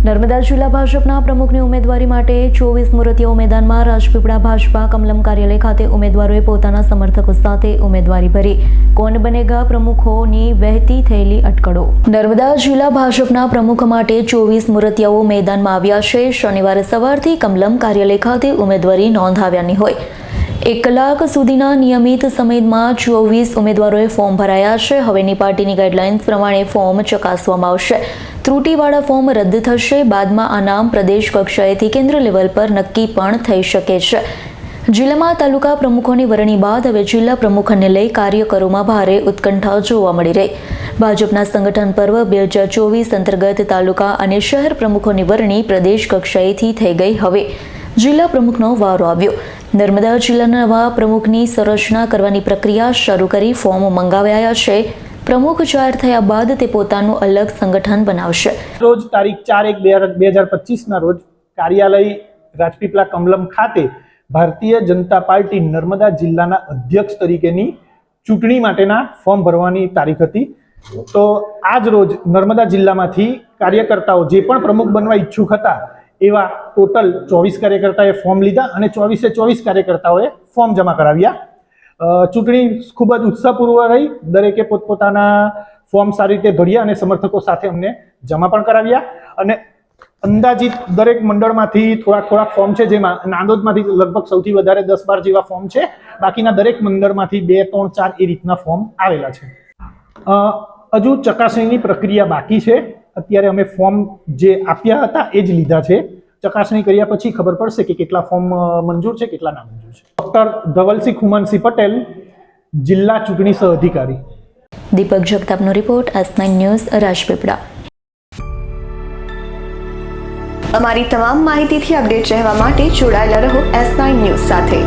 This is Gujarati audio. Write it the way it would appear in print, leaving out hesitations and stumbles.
નર્મદા જિલ્લા ભાજપના પ્રમુખની ઉમેદવારી માટે 24 મૂર્તિઓ મેદાનમાં રાજપીપળા ભાજપા કમલમ કાર્યાલય ખાતે ઉમેદવારોએ પોતાના સમર્થકો સાથે ઉમેદવારી ભરી કોણ બનેગા પ્રમુખોની વહેતી થયેલી અટકળો। નર્મદા જિલ્લા ભાજપના પ્રમુખ માટે 24 મૂર્તિઓ મેદાનમાં આવ્યા છે। શનિવારે સવારથી કમલમ કાર્યાલય ખાતે ઉમેદવારી નોંધાવ્યાની હોય 1 કલાક સુધીના નિયમિત સમયમાં 24 ઉમેદવારોએ ફોર્મ ભરાયા છે। હવેની પાર્ટીની ગાઈડલાઇન્સ પ્રમાણે ફોર્મ ચકાસવામાં આવશે। ત્રુટિવાળા ફોર્મ રદ થશે। બાદમાં આ નામ પ્રદેશ કક્ષાએથી કેન્દ્ર લેવલ પર નક્કી પણ થઈ શકે છે। જિલ્લામાં તાલુકા પ્રમુખોની વરણી બાદ હવે જિલ્લા પ્રમુખને લઈ કાર્યકરોમાં ભારે ઉત્કંઠા જોવા મળી રહી। ભાજપના સંગઠન પર્વ 2024 અંતર્ગત તાલુકા અને શહેર પ્રમુખોની વરણી પ્રદેશ કક્ષાએથી થઈ ગઈ। હવે જિલ્લા પ્રમુખનો વારો આવ્યો। નર્મદા જિલ્લાના નવા પ્રમુખની સંરચના કરવાની પ્રક્રિયા શરૂ કરી ફોર્મ મંગાવાયા છે। પ્રમુખ જાહેર થયા બાદ તે પોતાનું અલગ સંગઠન બનાવશે। રોજ તારીખ 4/1/2025 રોજ કાર્યાલય રાજપીપળા કમલમ ખાતે ભારતીય જનતા પાર્ટી નર્મદા જિલ્લાના અધ્યક્ષ તરીકેની ચૂંટણી માટેના ફોર્મ ભરવાની તારીખ હતી। તો આજ રોજ નર્મદા જિલ્લામાંથી કાર્યકર્તાઓ જે પણ પ્રમુખ બનવા ઈચ્છુક હતા એવા ટોટલ 24 કાર્યકર્તાએ ફોર્મ લીધા અને 24 કાર્યકર્તાઓએ ફોર્મ જમા કરાવ્યા। ચૂંટણી ખૂબ જ ઉત્સાહપૂર્વક રહી। દરેકે પોતપોતાના ફોર્મ સારી રીતે ભર્યા અને સમર્થકો સાથે અમને જમા પણ કરાવ્યા। અને અંદાજિત દરેક મંડળમાંથી થોડાક ફોર્મ છે, જેમાં નાંદોદમાંથી લગભગ સૌથી વધારે 10-12 જેવા ફોર્મ છે। બાકીના દરેક મંડળમાંથી 2, 3, 4 એ રીતના ફોર્મ આવેલા છે। હજુ ચકાસણીની પ્રક્રિયા બાકી છે। અત્યારે અમે ફોર્મ જે આપ્યા હતા એ જ લીધા છે। ચકાસણી કર્યા પછી ખબર પડશે કે કેટલા ફોર્મ મંજૂર છે, કેટલા ના મંજૂર છે। ડોક્ટર ધવલસિંહ ખુમાનસિંહ પટેલ, જિલ્લા ચૂંટણી સહ અધિકારી। દીપક જગતાપનો રિપોર્ટ, S9 ન્યૂઝ, રાજપીપળા। અમારી તમામ માહિતીથી અપડેટ રહેવા માટે જોડાયેલા રહો S9 ન્યૂઝ સાથે।